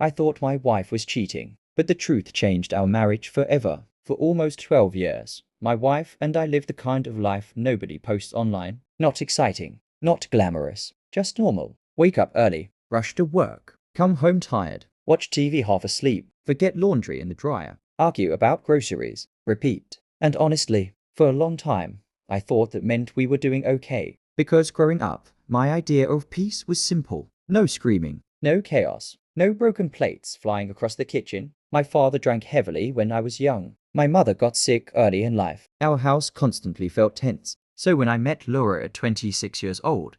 I thought my wife was cheating, but the truth changed our marriage forever. For almost 12 years, my wife and I lived the kind of life nobody posts online. Not exciting, not glamorous, just normal. Wake up early, rush to work, come home tired, watch TV half asleep, forget laundry in the dryer, argue about groceries, repeat. And honestly, for a long time, I thought that meant we were doing okay. Because growing up, my idea of peace was simple. No screaming, no chaos, no broken plates flying across the kitchen. My father drank heavily when I was young. My mother got sick early in life. Our house constantly felt tense. So when I met Laura at 26 years old,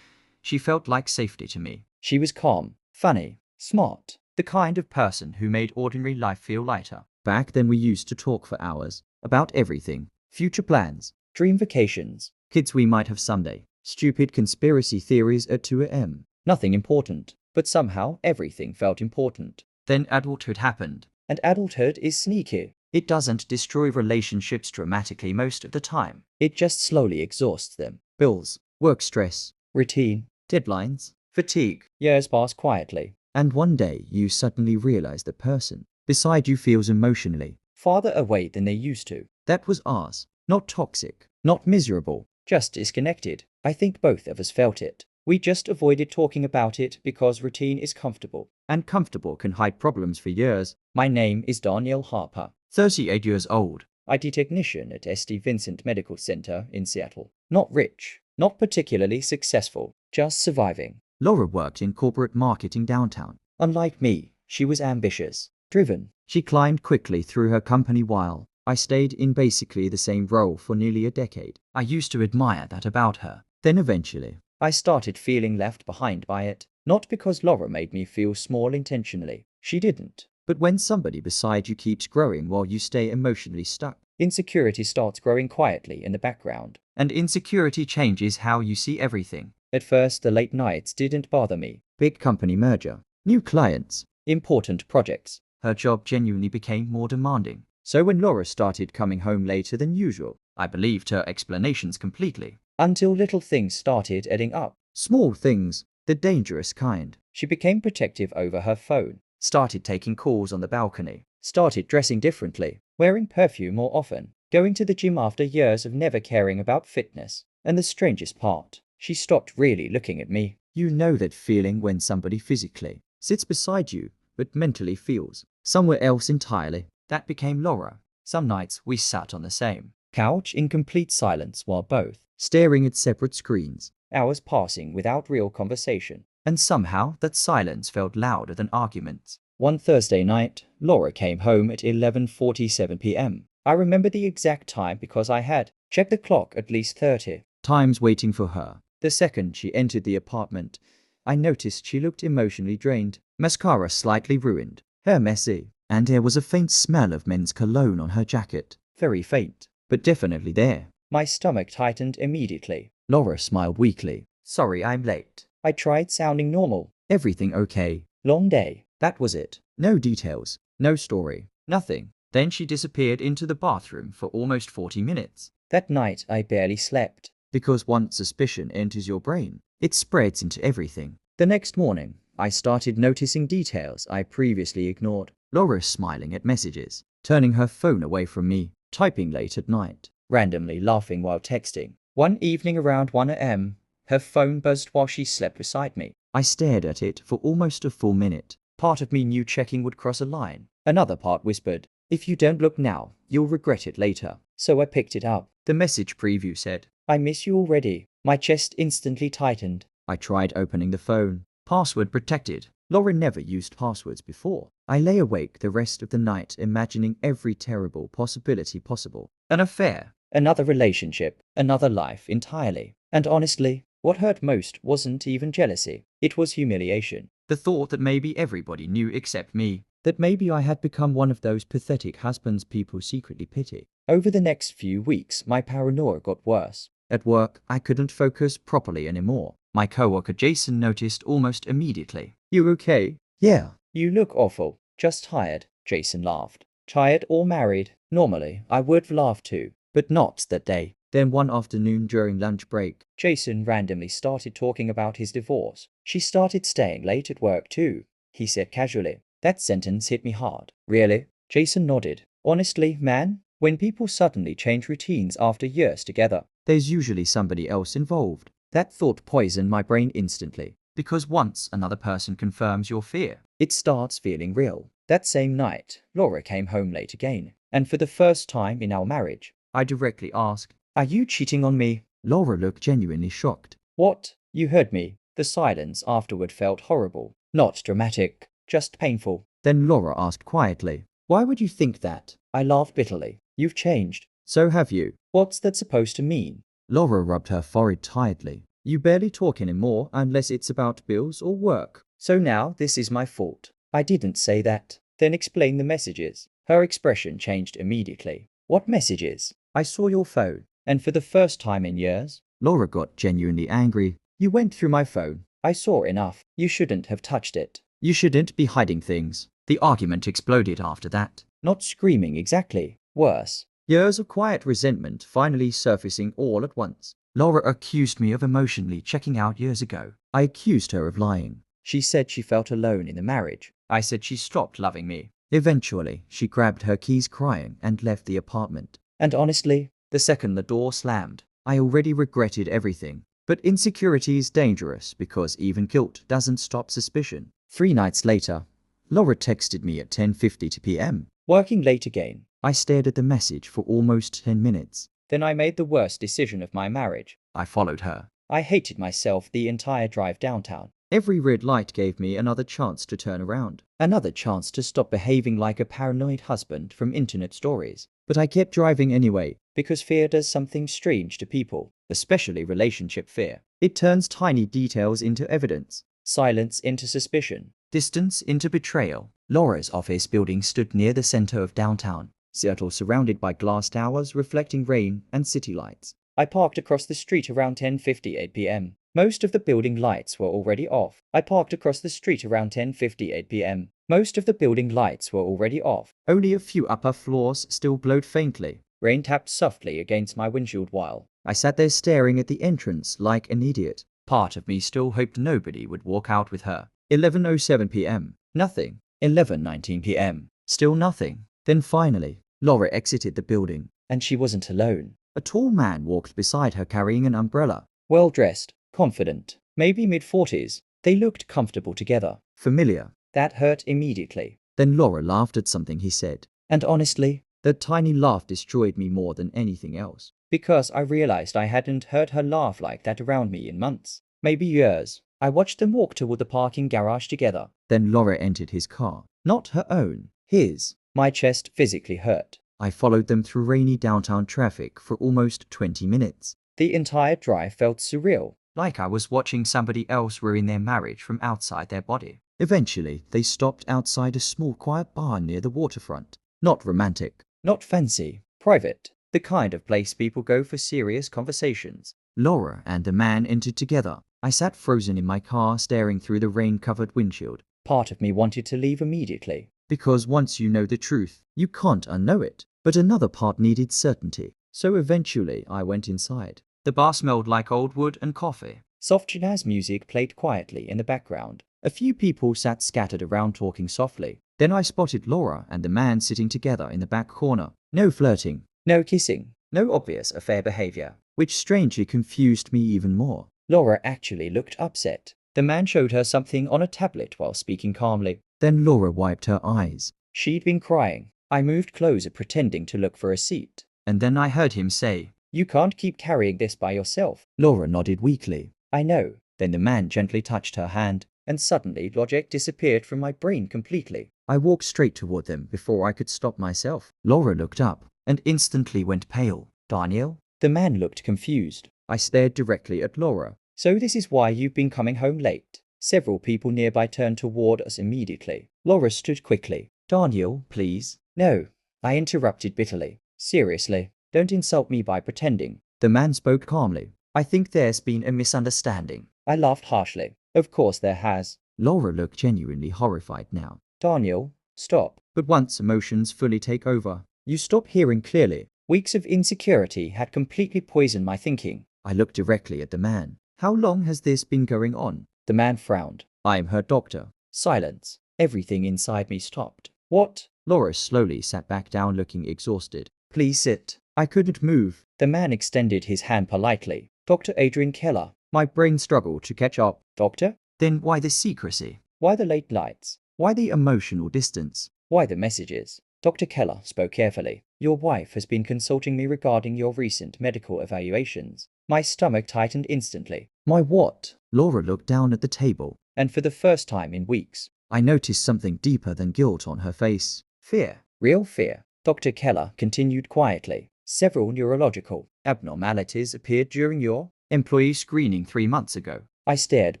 she felt like safety to me. She was calm, funny, smart, the kind of person who made ordinary life feel lighter. Back then we used to talk for hours about everything. Future plans, dream vacations, kids we might have someday, stupid conspiracy theories at 2 a.m. Nothing important, but somehow everything felt important. Then adulthood happened. And adulthood is sneaky. It doesn't destroy relationships dramatically most of the time. It just slowly exhausts them. Bills, work stress, routine, deadlines, fatigue. Years pass quietly. And one day you suddenly realize the person beside you feels emotionally farther away than they used to. That was ours. Not toxic, not miserable, just disconnected. I think both of us felt it. We just avoided talking about it because routine is comfortable. And comfortable can hide problems for years. My name is Daniel Harper, 38 years old. IT technician at St. Vincent Medical Center in Seattle. Not rich, not particularly successful, just surviving. Laura worked in corporate marketing downtown. Unlike me, she was ambitious, driven. She climbed quickly through her company while I stayed in basically the same role for nearly a decade. I used to admire that about her. Then eventually, I started feeling left behind by it. Not because Laura made me feel small intentionally. She didn't. But when somebody beside you keeps growing while you stay emotionally stuck, insecurity starts growing quietly in the background. And insecurity changes how you see everything. At first, the late nights didn't bother me. Big company merger, new clients, important projects. Her job genuinely became more demanding. So when Laura started coming home later than usual, I believed her explanations completely. Until little things started adding up. Small things, the dangerous kind. She became protective over her phone, started taking calls on the balcony, started dressing differently, wearing perfume more often, going to the gym after years of never caring about fitness. And the strangest part, she stopped really looking at me. You know that feeling when somebody physically sits beside you, but mentally feels somewhere else entirely. That became Laura. Some nights we sat on the same couch in complete silence while both staring at separate screens, hours passing without real conversation. And somehow that silence felt louder than arguments. One Thursday night, Laura came home at 11:47 p.m. I remember the exact time because I had checked the clock at least 30 times waiting for her. The second she entered the apartment, I noticed she looked emotionally drained, mascara slightly ruined, hair messy, and there was a faint smell of men's cologne on her jacket. Very faint, but definitely there. My stomach tightened immediately. Laura smiled weakly. Sorry I'm late. I tried sounding normal. Everything okay? Long day. That was it. No details. No story. Nothing. Then she disappeared into the bathroom for almost 40 minutes. That night I barely slept. Because once suspicion enters your brain, it spreads into everything. The next morning, I started noticing details I previously ignored. Laura smiling at messages, turning her phone away from me, typing late at night, randomly laughing while texting. One evening around 1 a.m., her phone buzzed while she slept beside me. I stared at it for almost a full minute. Part of me knew checking would cross a line. Another part whispered, if you don't look now, you'll regret it later. So I picked it up. The message preview said, I miss you already. My chest instantly tightened. I tried opening the phone. Password protected. Laura never used passwords before. I lay awake the rest of the night imagining every terrible possibility possible. An affair, another relationship, another life entirely. And honestly, what hurt most wasn't even jealousy. It was humiliation. The thought that maybe everybody knew except me. That maybe I had become one of those pathetic husbands people secretly pity. Over the next few weeks, my paranoia got worse. At work, I couldn't focus properly anymore. My coworker Jason noticed almost immediately. You okay? Yeah. You look awful. Just tired. Jason laughed. Tired or married? Normally, I would laugh too. But not that day. Then one afternoon during lunch break, Jason randomly started talking about his divorce. She started staying late at work too, he said casually. That sentence hit me hard. Really? Jason nodded. Honestly, man, when people suddenly change routines after years together, there's usually somebody else involved. That thought poisoned my brain instantly. Because once another person confirms your fear, it starts feeling real. That same night, Laura came home late again. And for the first time in our marriage, I directly asked, "Are you cheating on me?" Laura looked genuinely shocked. "What? You heard me." The silence afterward felt horrible. Not dramatic, just painful. Then Laura asked quietly, "Why would you think that?" I laughed bitterly. "You've changed." "So have you." "What's that supposed to mean?" Laura rubbed her forehead tiredly. "You barely talk anymore unless it's about bills or work. So now this is my fault." "I didn't say that." "Then explain the messages." Her expression changed immediately. "What messages?" "I saw your phone. And for the first time in years." Laura got genuinely angry. "You went through my phone. I saw enough. You shouldn't have touched it. You shouldn't be hiding things." The argument exploded after that. Not screaming exactly. Worse. Years of quiet resentment finally surfacing all at once. Laura accused me of emotionally checking out years ago. I accused her of lying. She said she felt alone in the marriage. I said she stopped loving me. Eventually, she grabbed her keys crying and left the apartment. And honestly, the second the door slammed, I already regretted everything. But insecurity is dangerous because even guilt doesn't stop suspicion. 3 nights later, Laura texted me at 10:50 p.m. Working late again. I stared at the message for almost 10 minutes. Then I made the worst decision of my marriage. I followed her. I hated myself the entire drive downtown. Every red light gave me another chance to turn around. Another chance to stop behaving like a paranoid husband from internet stories. But I kept driving anyway, because fear does something strange to people, especially relationship fear. It turns tiny details into evidence, silence into suspicion, distance into betrayal. Laura's office building stood near the center of downtown Seattle, surrounded by glass towers reflecting rain and city lights. I parked across the street around 10:58 p.m. Most of the building lights were already off. I parked across the street around 10:58 p.m. Most of the building lights were already off. Only a few upper floors still glowed faintly. Rain tapped softly against my windshield while I sat there staring at the entrance like an idiot. Part of me still hoped nobody would walk out with her. 11:07 p.m. Nothing. 11:19 p.m. Still nothing. Then finally, Laura exited the building, and she wasn't alone. A tall man walked beside her carrying an umbrella. Well-dressed, confident, maybe mid-40s. They looked comfortable together. Familiar. That hurt immediately. Then Laura laughed at something he said. And honestly, that tiny laugh destroyed me more than anything else. Because I realized I hadn't heard her laugh like that around me in months. Maybe years. I watched them walk toward the parking garage together. Then Laura entered his car. Not her own. His. My chest physically hurt. I followed them through rainy downtown traffic for almost 20 minutes. The entire drive felt surreal, like I was watching somebody else ruin their marriage from outside their body. Eventually, they stopped outside a small quiet bar near the waterfront. Not romantic, not fancy, private, the kind of place people go for serious conversations. Laura and the man entered together. I sat frozen in my car staring through the rain-covered windshield. Part of me wanted to leave immediately, because once you know the truth, you can't unknow it. But another part needed certainty. So eventually I went inside. The bar smelled like old wood and coffee. Soft jazz music played quietly in the background. A few people sat scattered around talking softly. Then I spotted Laura and the man sitting together in the back corner. No flirting, no kissing, no obvious affair behavior, which strangely confused me even more. Laura actually looked upset. The man showed her something on a tablet while speaking calmly. Then Laura wiped her eyes. She'd been crying. I moved closer, pretending to look for a seat. And then I heard him say, "You can't keep carrying this by yourself." Laura nodded weakly. "I know." Then the man gently touched her hand, and suddenly logic disappeared from my brain completely. I walked straight toward them before I could stop myself. Laura looked up and instantly went pale. "Daniel?" The man looked confused. I stared directly at Laura. "So this is why you've been coming home late." Several people nearby turned toward us immediately. Laura stood quickly. "Daniel, please." "No," I interrupted bitterly. "Seriously, don't insult me by pretending." The man spoke calmly. "I think there's been a misunderstanding." I laughed harshly. "Of course there has." Laura looked genuinely horrified now. "Daniel, stop." But once emotions fully take over, you stop hearing clearly. Weeks of insecurity had completely poisoned my thinking. I looked directly at the man. "How long has this been going on?" The man frowned. "I'm her doctor." Silence. Everything inside me stopped. What? Laura slowly sat back down looking exhausted. Please sit. I couldn't move. The man extended his hand politely. Dr. Adrian Keller. My brain struggled to catch up. Doctor? Then why the secrecy? Why the late nights? Why the emotional distance? Why the messages? Dr. Keller spoke carefully. Your wife has been consulting me regarding your recent medical evaluations. My stomach tightened instantly. My what? Laura looked down at the table. And for the first time in weeks, I noticed something deeper than guilt on her face. Fear. Real fear. Dr. Keller continued quietly. Several neurological abnormalities appeared during your employee screening 3 months ago. I stared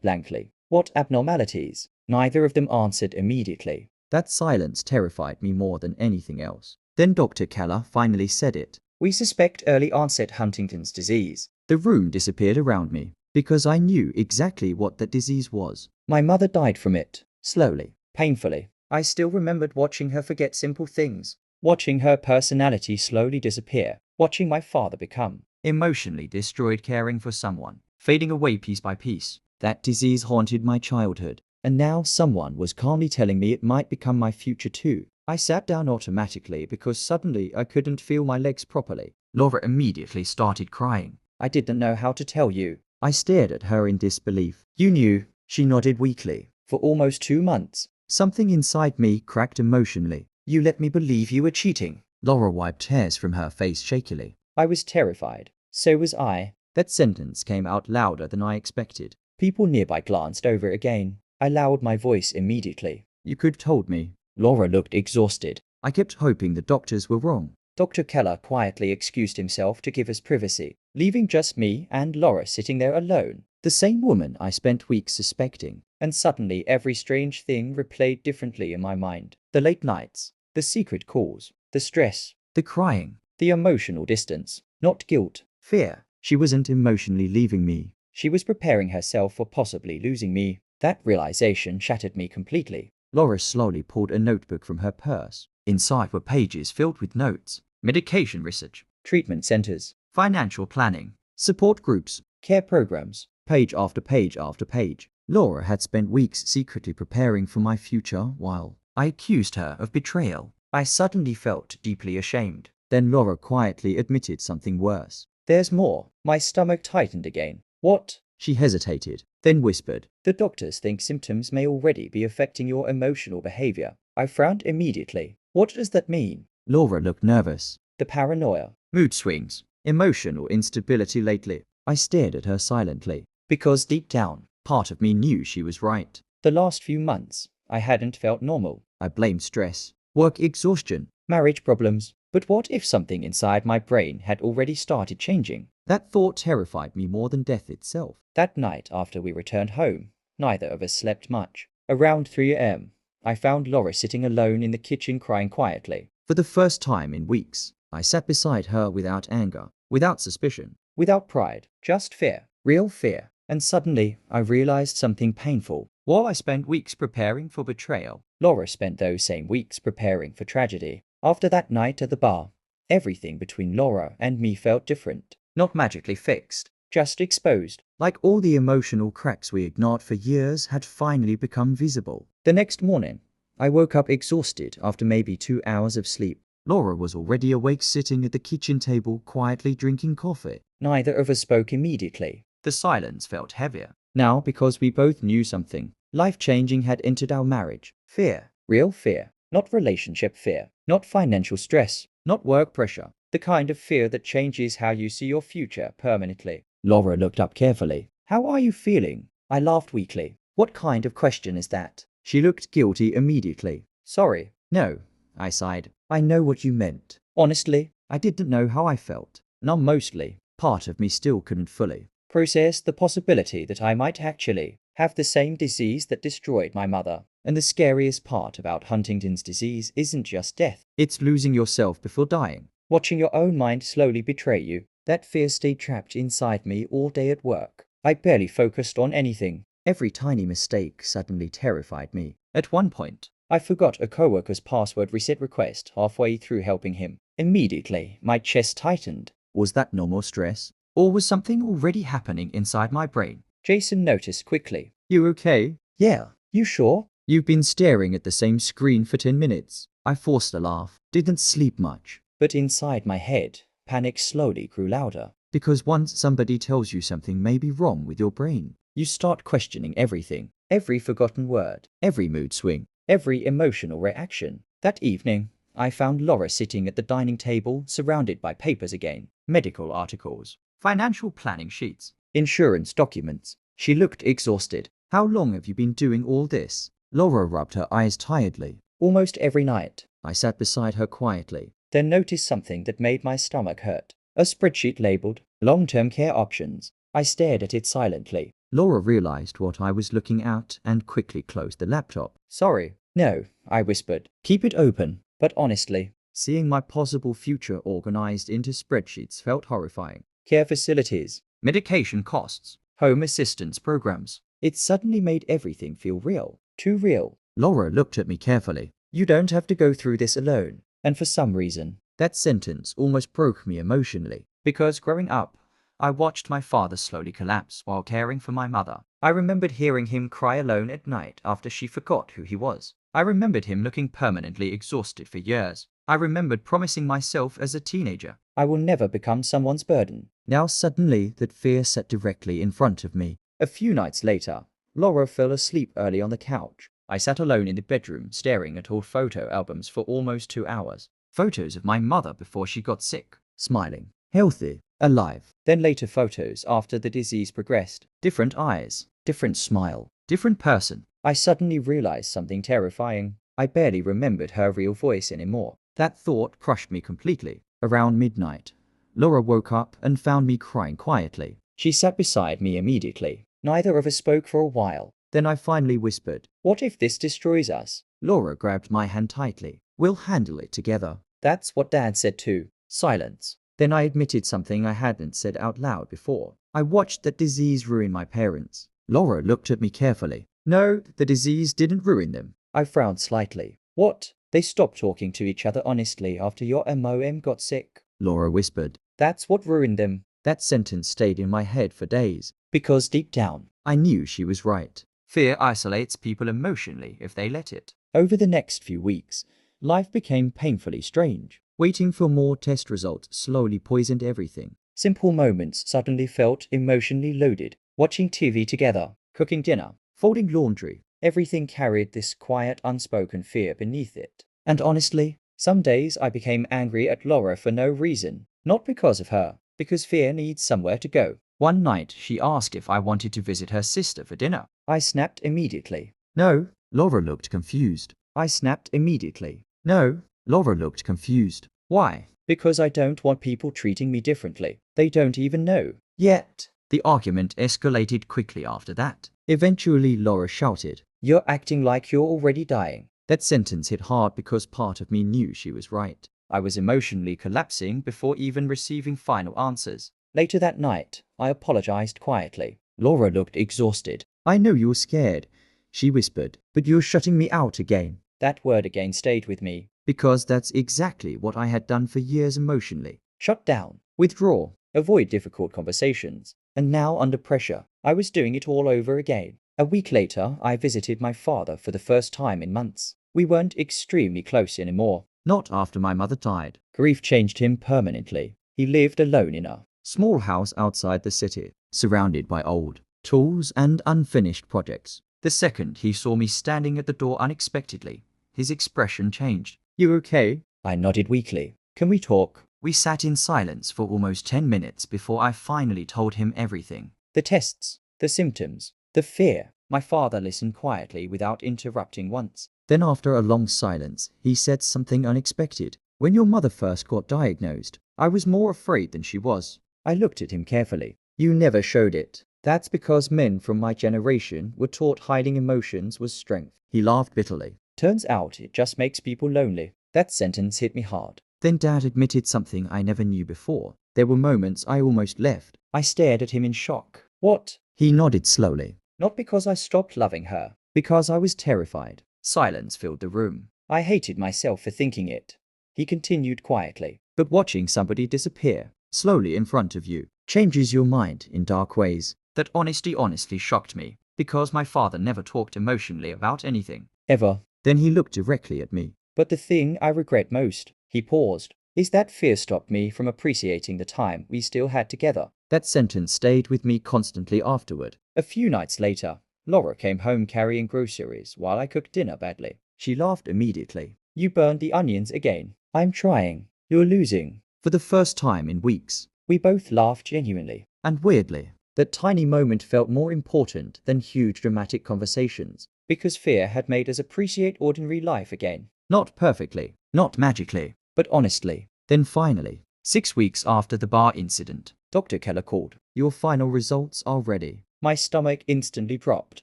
blankly. What abnormalities? Neither of them answered immediately. That silence terrified me more than anything else. Then Dr. Keller finally said it. We suspect early onset Huntington's disease. The room disappeared around me because I knew exactly what that disease was. My mother died from it. Slowly, painfully. I still remembered watching her forget simple things. Watching her personality slowly disappear. Watching my father become emotionally destroyed caring for someone. Fading away piece by piece. That disease haunted my childhood. And now someone was calmly telling me it might become my future too. I sat down automatically because suddenly I couldn't feel my legs properly. Laura immediately started crying. I didn't know how to tell you. I stared at her in disbelief. You knew. She nodded weakly. For almost 2 months. Something inside me cracked emotionally. You let me believe you were cheating. Laura wiped tears from her face shakily. I was terrified. So was I. That sentence came out louder than I expected. People nearby glanced over again. I lowered my voice immediately. You could have told me. Laura looked exhausted. I kept hoping the doctors were wrong. Dr. Keller quietly excused himself to give us privacy, leaving just me and Laura sitting there alone. The same woman I spent weeks suspecting. And suddenly every strange thing replayed differently in my mind. The late nights, the secret calls, the stress, the crying, the emotional distance. Not guilt, fear. She wasn't emotionally leaving me. She was preparing herself for possibly losing me. That realization shattered me completely. Laura slowly pulled a notebook from her purse. Inside were pages filled with notes, medication research, treatment centers, financial planning, support groups, care programs, page after page after page. Laura had spent weeks secretly preparing for my future while I accused her of betrayal. I suddenly felt deeply ashamed. Then Laura quietly admitted something worse. There's more. My stomach tightened again. What? She hesitated, then whispered. The doctors think symptoms may already be affecting your emotional behavior. I frowned immediately. What does that mean? Laura looked nervous. The paranoia, mood swings, emotional instability lately. I stared at her silently. Because deep down, part of me knew she was right. The last few months, I hadn't felt normal. I blamed stress, work exhaustion, marriage problems. But what if something inside my brain had already started changing? That thought terrified me more than death itself. That night after we returned home, neither of us slept much. Around 3 a.m., I found Laura sitting alone in the kitchen crying quietly. For the first time in weeks, I sat beside her without anger, without suspicion, without pride, just fear, real fear. And suddenly, I realized something painful. While I spent weeks preparing for betrayal, Laura spent those same weeks preparing for tragedy. After that night at the bar, everything between Laura and me felt different. Not magically fixed, just exposed. Like all the emotional cracks we ignored for years had finally become visible. The next morning, I woke up exhausted after maybe 2 hours of sleep. Laura was already awake sitting at the kitchen table quietly drinking coffee. Neither of us spoke immediately. The silence felt heavier. Now because we both knew something life-changing had entered our marriage. Fear, real fear, not relationship fear, not financial stress, not work pressure. The kind of fear that changes how you see your future permanently. Laura looked up carefully. How are you feeling? I laughed weakly. What kind of question is that? She looked guilty immediately. Sorry. No, I sighed. I know what you meant. Honestly, I didn't know how I felt. Numb mostly. Part of me still couldn't fully process the possibility that I might actually have the same disease that destroyed my mother. And the scariest part about Huntington's disease isn't just death. It's losing yourself before dying. Watching your own mind slowly betray you. That fear stayed trapped inside me all day at work. I barely focused on anything. Every tiny mistake suddenly terrified me. At one point, I forgot a coworker's password reset request halfway through helping him. Immediately, my chest tightened. Was that normal stress? Or was something already happening inside my brain? Jason noticed quickly. You okay? Yeah. You sure? You've been staring at the same screen for 10 minutes. I forced a laugh. Didn't sleep much. But inside my head, panic slowly grew louder. Because once somebody tells you something may be wrong with your brain, you start questioning everything. Every forgotten word, every mood swing, every emotional reaction. That evening, I found Laura sitting at the dining table, surrounded by papers again. Medical articles, financial planning sheets, insurance documents. She looked exhausted. How long have you been doing all this? Laura rubbed her eyes tiredly. Almost every night. I sat beside her quietly, then noticed something that made my stomach hurt. A spreadsheet labeled long-term care options. I stared at it silently. Laura realized what I was looking at and quickly closed the laptop. Sorry. No, I whispered. Keep it open. But honestly, seeing my possible future organized into spreadsheets felt horrifying. Care facilities, medication costs, home assistance programs. It suddenly made everything feel real. Too real. Laura looked at me carefully. You don't have to go through this alone. And for some reason, that sentence almost broke me emotionally. Because growing up, I watched my father slowly collapse while caring for my mother. I remembered hearing him cry alone at night after she forgot who he was. I remembered him looking permanently exhausted for years. I remembered promising myself as a teenager, I will never become someone's burden. Now suddenly that fear sat directly in front of me. A few nights later, Laura fell asleep early on the couch. I sat alone in the bedroom staring at old photo albums for almost 2 hours. Photos of my mother before she got sick, smiling, healthy, alive. Then later photos after the disease progressed. Different eyes, different smile, different person. I suddenly realized something terrifying. I barely remembered her real voice anymore. That thought crushed me completely. Around midnight, Laura woke up and found me crying quietly. She sat beside me immediately. Neither of us spoke for a while. Then I finally whispered, what if this destroys us? Laura grabbed my hand tightly. We'll handle it together. That's what Dad said too. Silence. Then I admitted something I hadn't said out loud before. I watched that disease ruin my parents. Laura looked at me carefully. No, the disease didn't ruin them. I frowned slightly. What? They stopped talking to each other honestly after your MOM got sick. Laura whispered. That's what ruined them. That sentence stayed in my head for days. Because deep down, I knew she was right. Fear isolates people emotionally if they let it. Over the next few weeks, life became painfully strange. Waiting for more test results slowly poisoned everything. Simple moments suddenly felt emotionally loaded. Watching TV together, cooking dinner, folding laundry, everything carried this quiet, unspoken fear beneath it. And honestly, some days I became angry at Laura for no reason. Not because of her, because fear needs somewhere to go. One night, she asked if I wanted to visit her sister for dinner. I snapped immediately. No. Laura looked confused. I snapped immediately. No. Laura looked confused. Why? Because I don't want people treating me differently. They don't even know. Yet. The argument escalated quickly after that. Eventually, Laura shouted, you're acting like you're already dying. That sentence hit hard because part of me knew she was right. I was emotionally collapsing before even receiving final answers. Later that night, I apologized quietly. Laura looked exhausted. I know you're scared, she whispered, but you're shutting me out again. That word again stayed with me. Because that's exactly what I had done for years emotionally. Shut down, withdraw, avoid difficult conversations. And now under pressure, I was doing it all over again. A week later, I visited my father for the first time in months. We weren't extremely close anymore. Not after my mother died. Grief changed him permanently. He lived alone in a small house outside the city, surrounded by old tools and unfinished projects. The second he saw me standing at the door unexpectedly, his expression changed. You okay? I nodded weakly. Can we talk? We sat in silence for almost 10 minutes before I finally told him everything. The tests, the symptoms, the fear. My father listened quietly without interrupting once. Then after a long silence, he said something unexpected. When your mother first got diagnosed, I was more afraid than she was. I looked at him carefully. You never showed it. That's because men from my generation were taught hiding emotions was strength. He laughed bitterly. Turns out it just makes people lonely. That sentence hit me hard. Then Dad admitted something I never knew before. There were moments I almost left. I stared at him in shock. What? He nodded slowly. Not because I stopped loving her. Because I was terrified. Silence filled the room. I hated myself for thinking it. He continued quietly. But watching somebody disappear, slowly in front of you, changes your mind in dark ways. That honesty honestly shocked me. Because my father never talked emotionally about anything. ever. Then he looked directly at me. But the thing I regret most, he paused, is that fear stopped me from appreciating the time we still had together. That sentence stayed with me constantly afterward. A few nights later, Laura came home carrying groceries while I cooked dinner badly. She laughed immediately. You burned the onions again. I'm trying. You're losing. For the first time in weeks, we both laughed genuinely. And weirdly, that tiny moment felt more important than huge dramatic conversations, because fear had made us appreciate ordinary life again. Not perfectly, not magically, but honestly. Then finally, 6 weeks after the bar incident, Dr. Keller called. Your final results are ready. My stomach instantly dropped.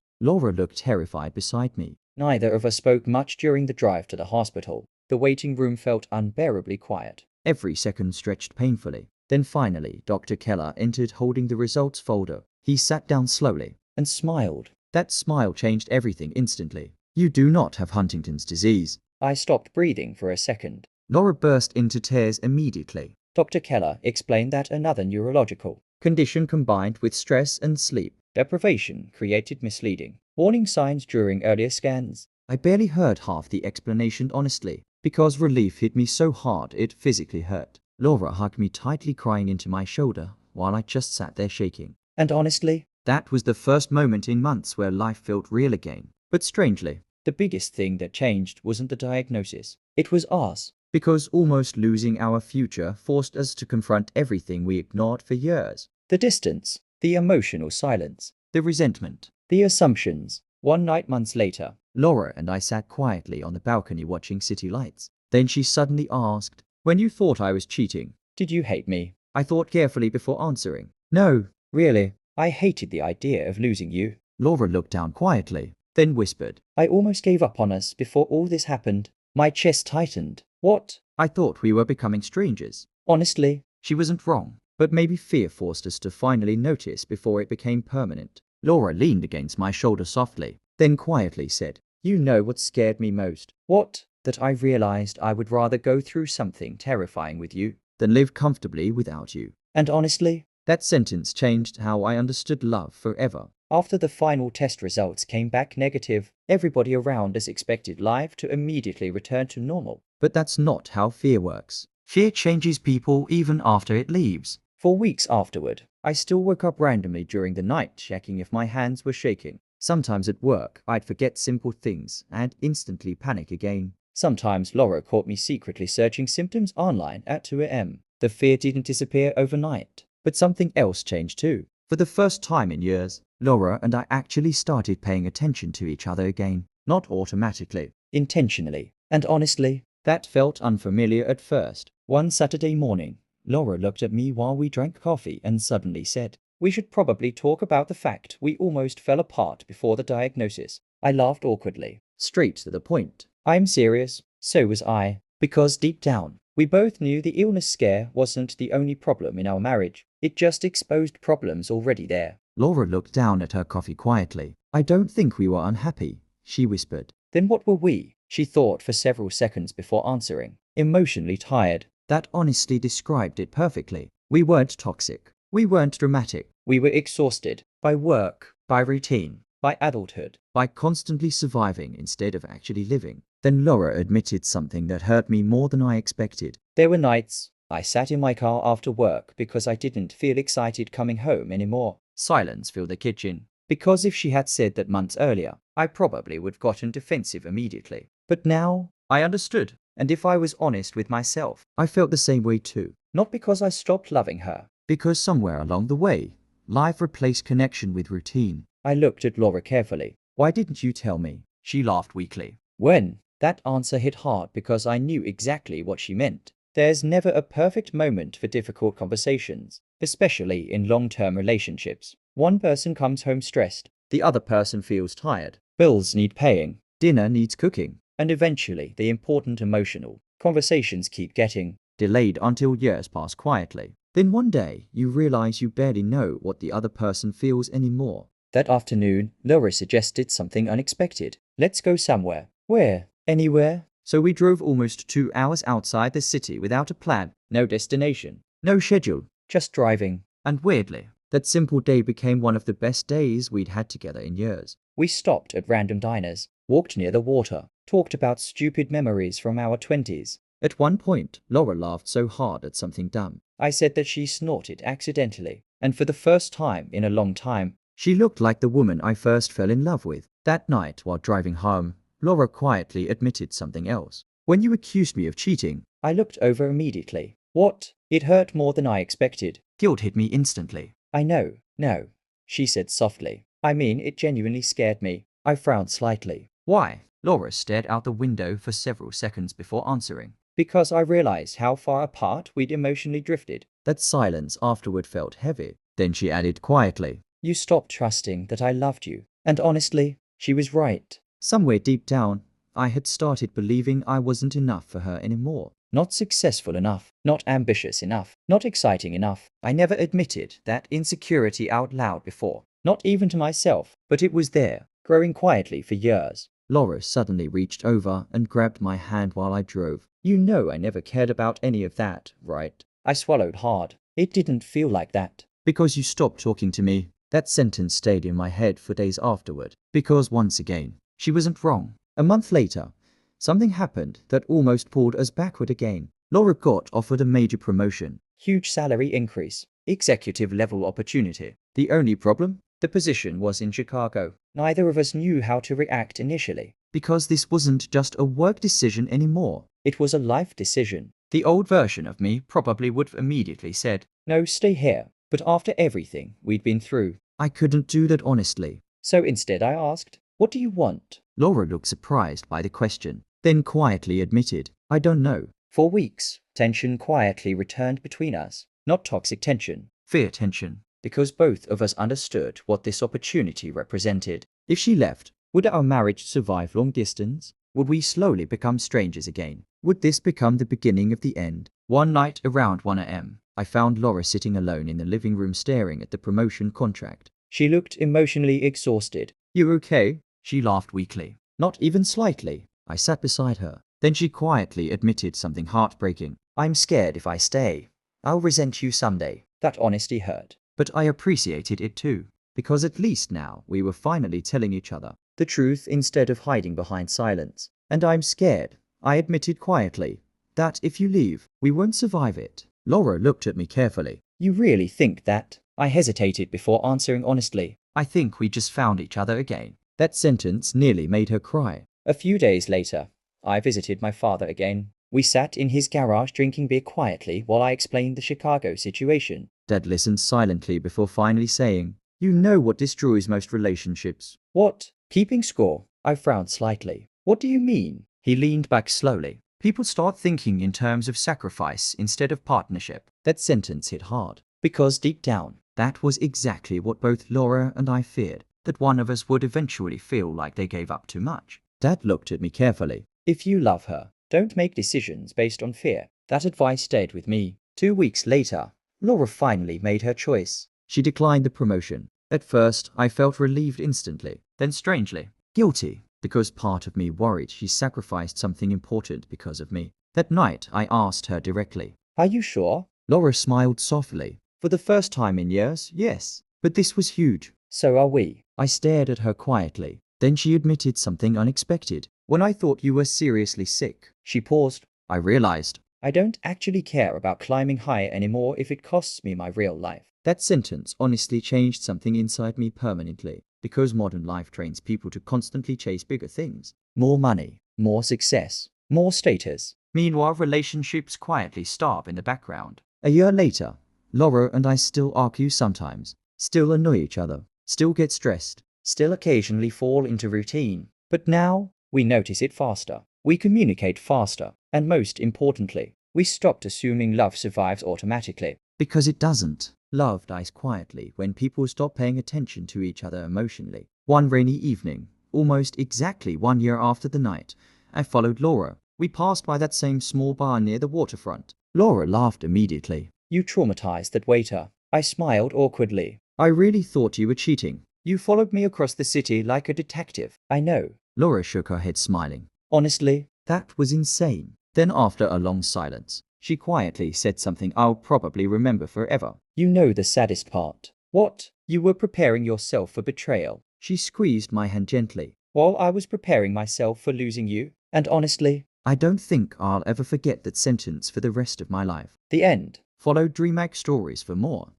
Laura looked terrified beside me. Neither of us spoke much during the drive to the hospital. The waiting room felt unbearably quiet. Every second stretched painfully. Then finally, Dr. Keller entered holding the results folder. He sat down slowly and smiled. That smile changed everything instantly. You do not have Huntington's disease. I stopped breathing for a second. Laura burst into tears immediately. Dr. Keller explained that another neurological condition combined with stress and sleep deprivation created misleading warning signs during earlier scans. I barely heard half the explanation honestly, because relief hit me so hard it physically hurt. Laura hugged me tightly, crying into my shoulder, while I just sat there shaking. And honestly, that was the first moment in months where life felt real again. But strangely, the biggest thing that changed wasn't the diagnosis. It was us. Because almost losing our future forced us to confront everything we ignored for years. The distance, the emotional silence, the resentment, the assumptions. One night months later, Laura and I sat quietly on the balcony watching city lights. Then she suddenly asked, when you thought I was cheating, did you hate me? I thought carefully before answering. No, really. I hated the idea of losing you. Laura looked down quietly, then whispered, I almost gave up on us before all this happened. My chest tightened. What? I thought we were becoming strangers. Honestly, she wasn't wrong. But maybe fear forced us to finally notice before it became permanent. Laura leaned against my shoulder softly, then quietly said, you know what scared me most? What? That I realized I would rather go through something terrifying with you than live comfortably without you. And honestly, that sentence changed how I understood love forever. After the final test results came back negative, everybody around us expected life to immediately return to normal. But that's not how fear works. Fear changes people even after it leaves. For weeks afterward, I still woke up randomly during the night checking if my hands were shaking. Sometimes at work, I'd forget simple things and instantly panic again. Sometimes Laura caught me secretly searching symptoms online at 2 a.m. The fear didn't disappear overnight, but something else changed too. For the first time in years, Laura and I actually started paying attention to each other again. Not automatically, intentionally. And honestly, that felt unfamiliar at first. One Saturday morning, Laura looked at me while we drank coffee and suddenly said, we should probably talk about the fact we almost fell apart before the diagnosis. I laughed awkwardly, straight to the point. I'm serious. So was I. Because deep down, we both knew the illness scare wasn't the only problem in our marriage. It just exposed problems already there. Laura looked down at her coffee quietly. I don't think we were unhappy, she whispered. Then what were we? She thought for several seconds before answering. Emotionally tired. That honestly described it perfectly. We weren't toxic. We weren't dramatic. We were exhausted. By work, by routine, by adulthood, by constantly surviving instead of actually living. Then Laura admitted something that hurt me more than I expected. There were nights I sat in my car after work because I didn't feel excited coming home anymore. Silence filled the kitchen. Because if she had said that months earlier, I probably would have gotten defensive immediately. But now, I understood. And if I was honest with myself, I felt the same way too. Not because I stopped loving her. Because somewhere along the way, life replaced connection with routine. I looked at Laura carefully. Why didn't you tell me? She laughed weakly. When? That answer hit hard because I knew exactly what she meant. There's never a perfect moment for difficult conversations, especially in long-term relationships. One person comes home stressed, the other person feels tired. Bills need paying, dinner needs cooking, and eventually the important emotional conversations keep getting delayed until years pass quietly. Then one day, you realize you barely know what the other person feels anymore. That afternoon, Laura suggested something unexpected. Let's go somewhere. Where? Anywhere. So we drove almost 2 hours outside the city without a plan, no destination, no schedule, just driving. And weirdly, that simple day became one of the best days we'd had together in years. We stopped at random diners, walked near the water, talked about stupid memories from our 20s. At one point, Laura laughed so hard at something dumb. I said that she snorted accidentally, and for the first time in a long time, she looked like the woman I first fell in love with. That night, while driving home, Laura quietly admitted something else. When you accused me of cheating, I looked over immediately. What? It hurt more than I expected. Guilt hit me instantly. I know, no, she said softly. I mean, it genuinely scared me. I frowned slightly. Why? Laura stared out the window for several seconds before answering. Because I realized how far apart we'd emotionally drifted. That silence afterward felt heavy. Then she added quietly, you stopped trusting that I loved you. And honestly, she was right. Somewhere deep down, I had started believing I wasn't enough for her anymore. Not successful enough, not ambitious enough, not exciting enough. I never admitted that insecurity out loud before, not even to myself, but it was there, growing quietly for years. Laura suddenly reached over and grabbed my hand while I drove. You know I never cared about any of that, right? I swallowed hard. It didn't feel like that. Because you stopped talking to me. That sentence stayed in my head for days afterward. Because once again, she wasn't wrong. A month later, something happened that almost pulled us backward again. Laura got offered a major promotion, huge salary increase, executive level opportunity. The only problem? The position was in Chicago. Neither of us knew how to react initially. Because this wasn't just a work decision anymore. It was a life decision. The old version of me probably would have immediately said, no, stay here. But after everything we'd been through, I couldn't do that honestly. So instead I asked, what do you want? Laura looked surprised by the question, then quietly admitted, I don't know. For weeks, tension quietly returned between us. Not toxic tension, fear tension. Because both of us understood what this opportunity represented. If she left, would our marriage survive long distance? Would we slowly become strangers again? Would this become the beginning of the end? One night around 1 a.m., I found Laura sitting alone in the living room staring at the promotion contract. She looked emotionally exhausted. You okay? She laughed weakly. Not even slightly. I sat beside her. Then she quietly admitted something heartbreaking. I'm scared if I stay, I'll resent you someday. That honesty hurt. But I appreciated it too. Because at least now we were finally telling each other the truth instead of hiding behind silence. And I'm scared, I admitted quietly, that if you leave, we won't survive it. Laura looked at me carefully. You really think that? I hesitated before answering honestly. I think we just found each other again. That sentence nearly made her cry. A few days later, I visited my father again. We sat in his garage drinking beer quietly while I explained the Chicago situation. Dad listened silently before finally saying, you know what destroys most relationships. What? Keeping score. I frowned slightly. What do you mean? He leaned back slowly. People start thinking in terms of sacrifice instead of partnership. That sentence hit hard. Because deep down, that was exactly what both Laura and I feared. That one of us would eventually feel like they gave up too much. Dad looked at me carefully. If you love her, don't make decisions based on fear. That advice stayed with me. 2 weeks later, Laura finally made her choice. She declined the promotion. At first, I felt relieved instantly. Then strangely, guilty. Because part of me worried she sacrificed something important because of me. That night, I asked her directly. Are you sure? Laura smiled softly. For the first time in years, yes. But this was huge. So are we. I stared at her quietly. Then she admitted something unexpected. When I thought you were seriously sick. She paused. I realized. I don't actually care about climbing higher anymore if it costs me my real life. That sentence honestly changed something inside me permanently. Because modern life trains people to constantly chase bigger things. More money, more success, more status. Meanwhile, relationships quietly starve in the background. A year later, Laura and I still argue sometimes. Still annoy each other. Still get stressed. Still occasionally fall into routine. But now, we notice it faster. We communicate faster. And most importantly, we stopped assuming love survives automatically. Because it doesn't. Love dies quietly when people stop paying attention to each other emotionally. One rainy evening, almost exactly 1 year after the night, I followed Laura. We passed by that same small bar near the waterfront. Laura laughed immediately. You traumatized that waiter. I smiled awkwardly. I really thought you were cheating. You followed me across the city like a detective. I know. Laura shook her head smiling. Honestly, that was insane. Then after a long silence, she quietly said something I'll probably remember forever. You know the saddest part. What? You were preparing yourself for betrayal. She squeezed my hand gently. while I was preparing myself for losing you. And honestly, I don't think I'll ever forget that sentence for the rest of my life. The end. Follow DreamHack Stories for more.